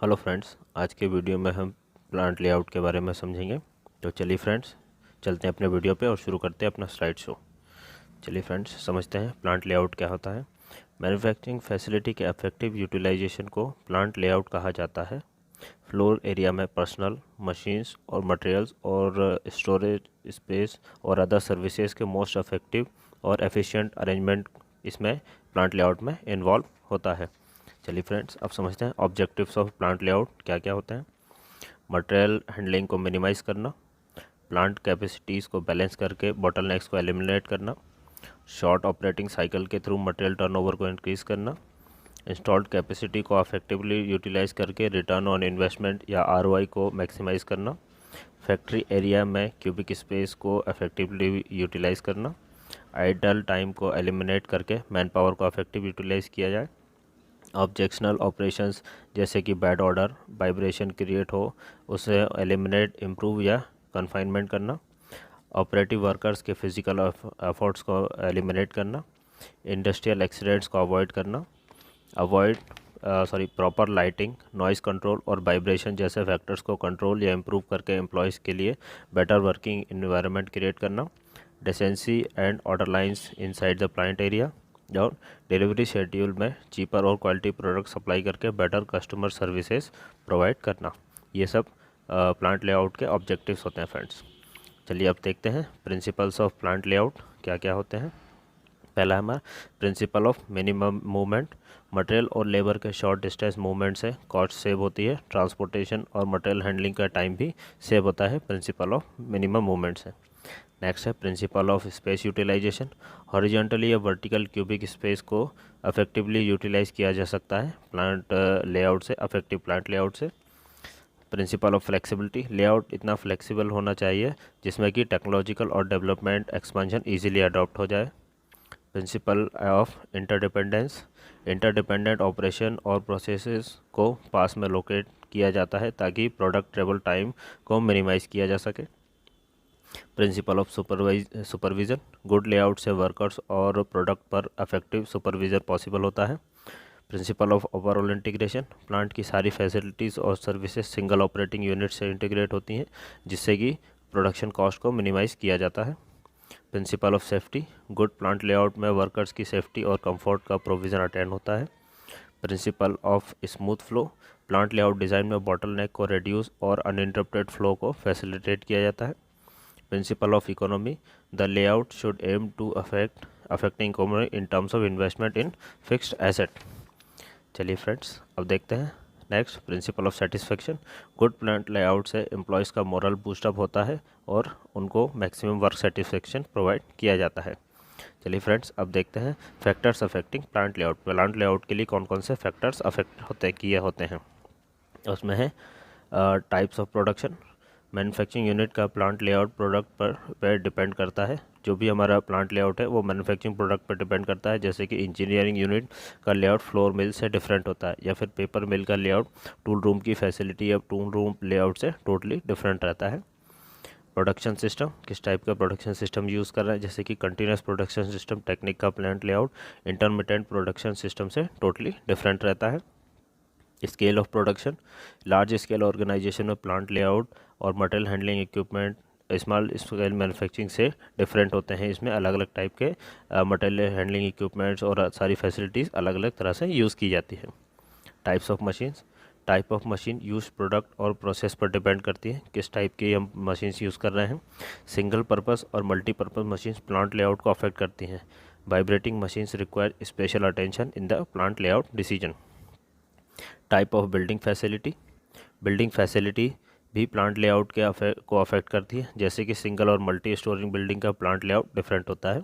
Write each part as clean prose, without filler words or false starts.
Hello friends, आज के video में हम प्लांट लेआउट के बारे में समझेंगे। तो चलिए फ्रेंड्स, चलते हैं अपने वीडियो पे और शुरू करते हैं अपना स्लाइड शो। चलिए फ्रेंड्स, समझते हैं प्लांट लेआउट क्या होता है। मैन्युफैक्चरिंग फैसिलिटी के इफेक्टिव यूटिलाइजेशन को प्लांट लेआउट कहा जाता है। फ्लोर एरिया में पर्सनल, मशीन्स और मटेरियल्स और स्टोरेज स्पेस और अदर सर्विसेज के मोस्ट इफेक्टिव और एफिशिएंट अरेंजमेंट इसमें प्लांट लेआउट में इन्वॉल्व होता है। चलिए फ्रेंड्स, अब समझते हैं ऑब्जेक्टिव्स ऑफ प्लांट लेआउट क्या क्या होते हैं। मटेरियल हैंडलिंग को मिनिमाइज़ करना, प्लांट कैपेसिटीज़ को बैलेंस करके बॉटलनेक्स को एलिमिनेट करना, शॉर्ट ऑपरेटिंग साइकिल के थ्रू मटेरियल टर्नओवर को इंक्रीज़ करना, इंस्टॉल्ड कैपेसिटी को इफेक्टिवली यूटिलाइज़ करके रिटर्न ऑन इन्वेस्टमेंट या आरओआई को मैक्सिमाइज़ करना, फैक्ट्री एरिया में क्यूबिक स्पेस को इफेक्टिवली यूटिलाइज़ करना, आइडल टाइम को एलिमिनेट करके मैन पावर को इफेक्टिव यूटिलाइज़ किया जाए, ऑब्जेक्शनल ऑपरेशंस जैसे कि बैड ऑर्डर, वाइब्रेशन क्रिएट हो उसे एलिमिनेट, इम्प्रूव या कन्फाइनमेंट करना, ऑपरेटिव वर्कर्स के फिजिकल एफर्ट्स को एलिमिनेट करना, इंडस्ट्रियल एक्सीडेंट्स को अवॉइड करना, प्रॉपर लाइटिंग, नॉइस कंट्रोल और वाइब्रेशन जैसे फैक्टर्स को कंट्रोल या इम्प्रूव करके एम्प्लॉयज़ के लिए बेटर वर्किंग इन्वायरमेंट क्रिएट करना, decency and order lines inside the plant area और डिलीवरी शेड्यूल में चीपर और क्वालिटी प्रोडक्ट सप्लाई करके बेटर कस्टमर सर्विसेज प्रोवाइड करना। ये सब प्लांट लेआउट के ऑब्जेक्टिव्स होते हैं फ्रेंड्स। चलिए अब देखते हैं प्रिंसिपल्स ऑफ प्लांट लेआउट क्या क्या होते हैं। पहला हमारा principle of minimum movement. Material और लेबर के शॉर्ट डिस्टेंस मूवमेंट से कॉस्ट सेव होती है, ट्रांसपोर्टेशन और मटेरियल हैंडलिंग का टाइम भी सेव होता है प्रिंसिपल ऑफ मिनिमम मूवमेंट से। नेक्स्ट है principle of space utilisation. Horizontally या वर्टिकल क्यूबिक स्पेस को अफेक्टिवली यूटिलाइज किया जा सकता है प्लांट लेआउट से, अफेक्टिव प्लांट लेआउट से। Principle of flexibility. लेआउट इतना फ्लेक्सिबल होना चाहिए जिसमें कि टेक्नोलॉजिकल और डेवलपमेंट एक्सपेंशन इजीली अडॉप्ट हो जाए। Principle of interdependence. Interdependent operation और प्रोसेसेस को पास में लोकेट किया जाता है ताकि प्रोडक्ट ट्रेवल टाइम को मिनिमाइज किया जा सके। Principle of supervision. Good layout से वर्कर्स और प्रोडक्ट पर अफेक्टिव सुपरविज़न पॉसिबल होता है। Principle of overall integration. Plant की सारी फैसिलिटीज़ और सर्विसेज सिंगल ऑपरेटिंग यूनिट से इंटीग्रेट होती हैं जिससे कि प्रोडक्शन कॉस्ट को मिनिमाइज़ किया जाता है। Principle of safety. Good plant layout में वर्कर्स की सेफ्टी और कंफर्ट का प्रोविज़न अटेंड होता है। Principle of smooth flow. Plant layout design में बॉटलनेक को रिड्यूस और अनइंटरप्टेड फ्लो को फैसिलिटेट किया जाता है। Principle of economy. The layout should aim to affecting economy in terms of investment in fixed asset. चलिए फ्रेंड्स, अब देखते हैं next principle of satisfaction. Good plant layout से एम्प्लॉयज़ का मोरल बूस्टअप होता है और उनको मैक्सिमम वर्क सेटिस्फेक्शन प्रोवाइड किया जाता है। चलिए फ्रेंड्स, अब देखते हैं factors affecting plant layout. Plant layout के लिए कौन कौन से फैक्टर्स अफेक्ट होते हैं। उसमें है types of production. Manufacturing unit का प्लांट लेआउट प्रोडक्ट पर डिपेंड करता है। जो भी हमारा प्लांट लेआउट है वो मैन्युफैक्चरिंग प्रोडक्ट पर डिपेंड करता है। जैसे कि इंजीनियरिंग यूनिट का लेआउट फ्लोर मिल से डिफरेंट होता है, या फिर पेपर मिल का लेआउट टूल रूम की फैसिलिटी या टूल रूम लेआउट से टोटली डिफरेंट रहता है। प्रोडक्शन सिस्टम, किस टाइप का प्रोडक्शन सिस्टम यूज़ कर रहा है। जैसे कि कंटिन्यूस प्रोडक्शन सिस्टम टेक्निक का plant layout intermittent production system से टोटली डिफरेंट रहता है। Scale of production. Large scale organisation में प्लांट लेआउट और material handling equipment small scale manufacturing से डिफरेंट होते हैं। इसमें अलग अलग टाइप के मटेरियल हैंडलिंग इक्विपमेंट्स और सारी फैसिलिटीज़ अलग अलग तरह से यूज़ की जाती है। Types of machines. Type of machine use product और प्रोसेस पर डिपेंड करती है किस टाइप की हम मशीन्स यूज़ कर रहे हैं। सिंगल पर्पस और मल्टीपर्पज़ मशीन्स प्लांट लेआउट को अफेक्ट करती हैं। Vibrating machines require special attention in the plant layout decision. Type of building facility. Building facility भी प्लांट लेआउट के को अफेक्ट करती है। जैसे कि सिंगल और मल्टी स्टोरिंग बिल्डिंग का प्लांट लेआउट डिफरेंट होता है।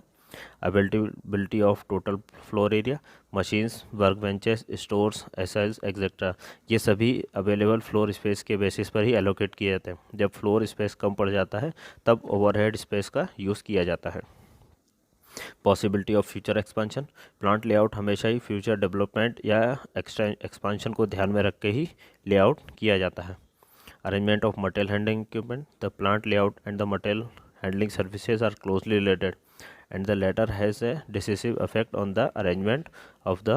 Availability of total floor area. Machines, work benches, stores, aisles et cetera, ये सभी अवेलेबल फ्लोर स्पेस के बेसिस पर ही एलोकेट किए जाते हैं। जब फ्लोर स्पेस कम पड़ जाता है तब ओवरहेड स्पेस का यूज़ किया जाता है। Possibility of future expansion. Plant layout हमेशा ही फ्यूचर डेवलपमेंट या एक्सपेंशन को ध्यान में रख के ही लेआउट किया जाता है। Arrangement of material handling equipment. The plant layout and the material handling services are closely related and the latter has a decisive effect on the arrangement of the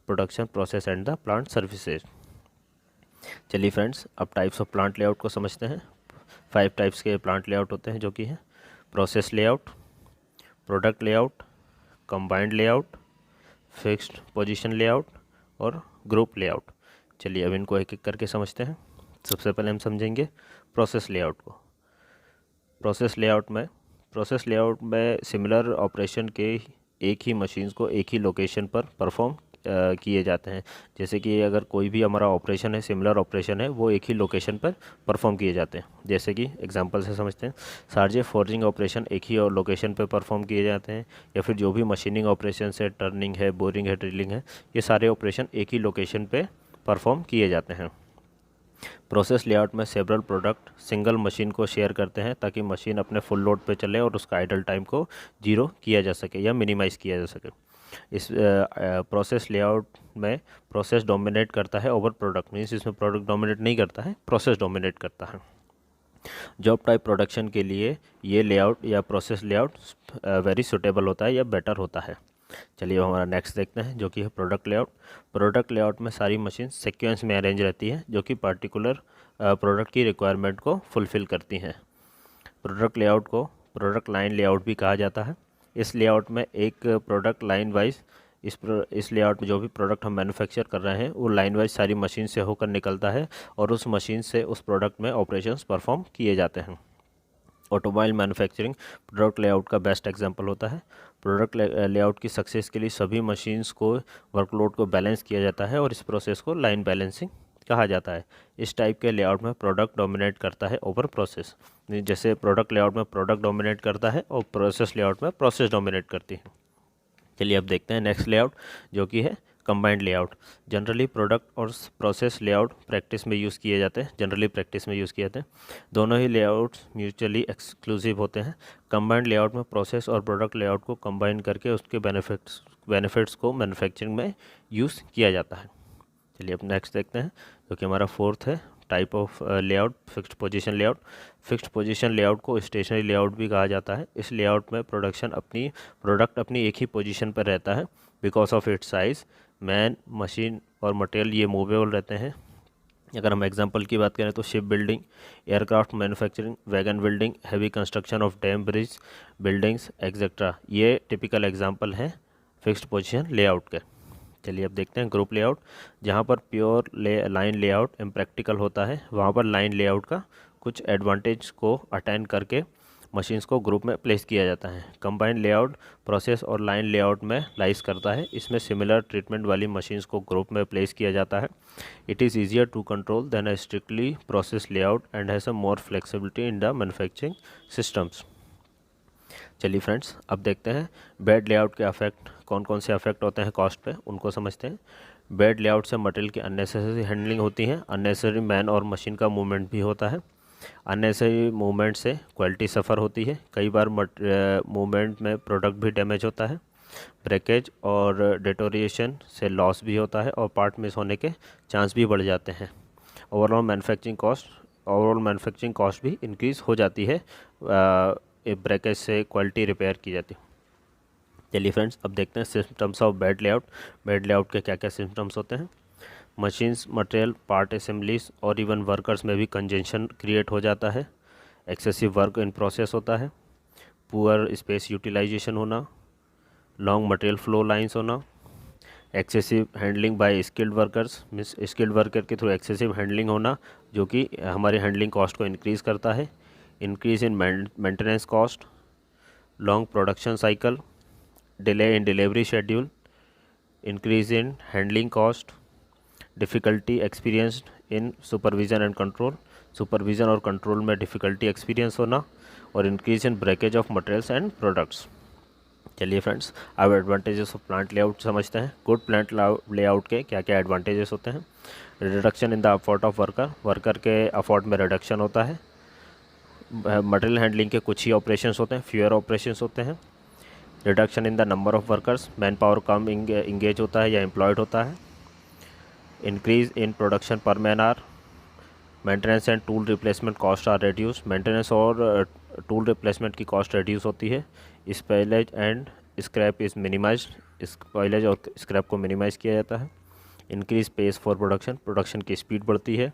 production process and the plant services. चलिए friends, अब types of plant layout को समझते हैं। 5 types के plant layout होते हैं, जो कि है process layout, product layout, combined layout, fixed position layout और ग्रुप लेआउट। चलिए अब इनको एक एक करके समझते हैं। सबसे पहले हम समझेंगे प्रोसेस लेआउट को। प्रोसेस लेआउट में सिमिलर ऑपरेशन के एक ही मशीन्स को एक ही लोकेशन पर परफॉर्म किए जाते हैं। जैसे कि अगर कोई भी हमारा ऑपरेशन है, सिमिलर ऑपरेशन है, वो एक ही लोकेशन पर परफॉर्म किए जाते हैं। जैसे कि एग्जांपल से समझते हैं, सार्जे फोर्जिंग ऑपरेशन एक ही लोकेशन पर परफॉर्म किए जाते हैं, या फिर जो भी मशीनिंग ऑपरेशन है, टर्निंग है, बोरिंग है, ड्रिलिंग है, ये सारे ऑपरेशन एक ही लोकेशन पे परफॉर्म किए जाते हैं। प्रोसेस लेआउट में सेवरल प्रोडक्ट सिंगल मशीन को शेयर करते हैं, ताकि मशीन अपने फुल लोड पे चले और उसका आइडल टाइम को जीरो किया जा सके या मिनिमाइज़ किया जा सके। इस प्रोसेस लेआउट में प्रोसेस डोमिनेट करता है ओवर प्रोडक्ट, मीन्स इसमें प्रोडक्ट डोमिनेट नहीं करता है, प्रोसेस डोमिनेट करता है। जॉब टाइप प्रोडक्शन के लिए ये लेआउट या प्रोसेस लेआउट वेरी सुटेबल होता है या बेटर होता है। चलिए हमारा नेक्स्ट देखते हैं, जो कि है प्रोडक्ट लेआउट। प्रोडक्ट लेआउट में सारी मशीन सीक्वेंस में अरेंज रहती है, जो कि पर्टिकुलर प्रोडक्ट की रिक्वायरमेंट को फुलफ़िल करती हैं। प्रोडक्ट लेआउट को प्रोडक्ट लाइन लेआउट भी कहा जाता है। इस लेआउट में एक प्रोडक्ट लाइन वाइज इस लेआउट में जो भी प्रोडक्ट हम मैन्युफैक्चर कर रहे हैं वो लाइन वाइज सारी मशीन से होकर निकलता है, और उस मशीन से उस प्रोडक्ट में ऑपरेशंस परफॉर्म किए जाते हैं। ऑटोमोबाइल मैन्युफैक्चरिंग प्रोडक्ट लेआउट का बेस्ट एग्जांपल होता है। प्रोडक्ट लेआउट की सक्सेस के लिए सभी मशीन्स को वर्कलोड को बैलेंस किया जाता है, और इस प्रोसेस को लाइन बैलेंसिंग कहा जाता है। इस टाइप के लेआउट में प्रोडक्ट डोमिनेट करता है ओवर प्रोसेस। जैसे प्रोडक्ट लेआउट में प्रोडक्ट डोमिनेट करता है और प्रोसेस लेआउट में प्रोसेस डोमिनेट करती है। चलिए अब देखते हैं नेक्स्ट लेआउट, जो कि है कंबाइंड लेआउट। जनरली प्रोडक्ट और प्रोसेस लेआउट प्रैक्टिस में यूज़ किए जाते हैं, दोनों ही लेआउट्स म्यूचुअली एक्सक्लूसिव होते हैं। कंबाइंड लेआउट में प्रोसेस और प्रोडक्ट लेआउट को कंबाइन करके उसके बेनिफिट्स को मैन्युफैक्चरिंग में यूज़ किया जाता है। चलिए अब नेक्स्ट देखते हैं, जो कि हमारा फोर्थ है type of layout, fixed position layout. Fixed position layout को स्टेशनरी लेआउट भी कहा जाता है। इस लेआउट में प्रोडक्ट अपनी एक ही पोजीशन पर रहता है, because of its size. Man, machine और मटेरियल ये मूवेबल रहते हैं। अगर हम एग्जांपल की बात करें तो ship building, aircraft manufacturing, wagon building, heavy construction of dam, bridge buildings etcetera, ये टिपिकल एग्जांपल हैं फिक्स्ड पोजीशन लेआउट के। चलिए अब देखते हैं ग्रुप लेआउट। जहाँ पर प्योर लाइन लेआउट इम्प्रैक्टिकल होता है, वहाँ पर लाइन लेआउट का कुछ एडवांटेज को अटेंड करके मशीन्स को ग्रुप में प्लेस किया जाता है। कंबाइंड लेआउट प्रोसेस और लाइन लेआउट में लाइज करता है। इसमें सिमिलर ट्रीटमेंट वाली मशीन्स को ग्रुप में प्लेस किया जाता है। It is easier to control than a strictly process layout and has a more flexibility in the manufacturing systems. चलिए फ्रेंड्स, अब देखते हैं बैड लेआउट के अफेक्ट कौन कौन से अफेक्ट होते हैं कॉस्ट पे, उनको समझते हैं। बैड लेआउट से मटेरियल की अननेसेसरी हैंडलिंग होती है, अननेसेसरी मैन और मशीन का मूवमेंट भी होता है। अननेसेसरी मूवमेंट से क्वालिटी सफ़र होती है, कई बार मूवमेंट में प्रोडक्ट भी डैमेज होता है। ब्रेकेज और डिटोरिएशन से लॉस भी होता है और पार्ट मिस होने के चांस भी बढ़ जाते हैं। ओवरऑल मैन्युफैक्चरिंग कॉस्ट भी इंक्रीज़ हो जाती है ब्रेकेज से क्वालिटी रिपेयर की जाती है। चलिए फ्रेंड्स, अब देखते हैं symptoms of bad layout. Bad layout के क्या क्या सिम्टम्स होते हैं। मशीन्स, मटेरियल, पार्ट असेंबलीज और इवन वर्कर्स में भी कंजेशन क्रिएट हो जाता है। एक्सेसिव वर्क इन प्रोसेस होता है। पुअर स्पेस यूटिलाइजेशन होना, लॉन्ग मटेरियल फ्लो लाइंस होना, excessive handling by skilled workers, means skilled worker के थ्रू एक्सेसिव हैंडलिंग होना, जो कि हमारी हैंडलिंग कॉस्ट को इंक्रीज़ करता है। Increase in maintenance cost, long production cycle, delay in delivery schedule, increase in handling cost, difficulty experienced in supervision and control, supervision और control में डिफ़िकल्टी एक्सपीरियंस होना, और increase in breakage of materials and products. चलिए friends, अब advantages of plant layout समझते हैं। Good plant layout के क्या क्या एडवांटेजेस होते हैं। Reduction in the effort of worker के एफर्ट में रिडक्शन होता है। मटेरियल हैंडलिंग के कुछ ही ऑपरेशंस होते हैं, फ्यूअर ऑपरेशंस होते हैं। Reduction in the number of workers, man power कम इंगेज होता है या एम्प्लॉयड होता है। Increase in production per man hour, maintenance and tool replacement cost are reduce, maintenance और टूल रिप्लेसमेंट की कॉस्ट रिड्यूस होती है। Spoilage and scrap is minimised, spoilage और स्क्रैप को मिनिमाइज़ किया जाता है। Increase pace for production, production की स्पीड बढ़ती है।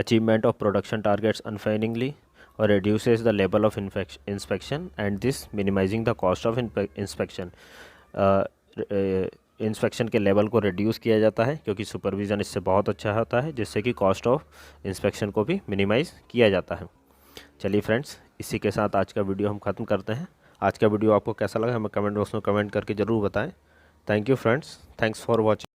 achievement of production targets unfailingly or reduces the level of inspection, and this minimizing the cost of inspection. Inspection के level को रिड्यूस किया जाता है क्योंकि सुपरविज़न इससे बहुत अच्छा होता है, जिससे कि कॉस्ट ऑफ इंस्पेक्शन को भी मिनिमाइज़ किया जाता है। चलिए फ्रेंड्स, इसी के साथ आज का वीडियो हम ख़त्म करते हैं। आज का वीडियो आपको कैसा लगा हमें कमेंट बॉक्स में कमेंट करके ज़रूर बताएं। Thank you friends, thanks for watching.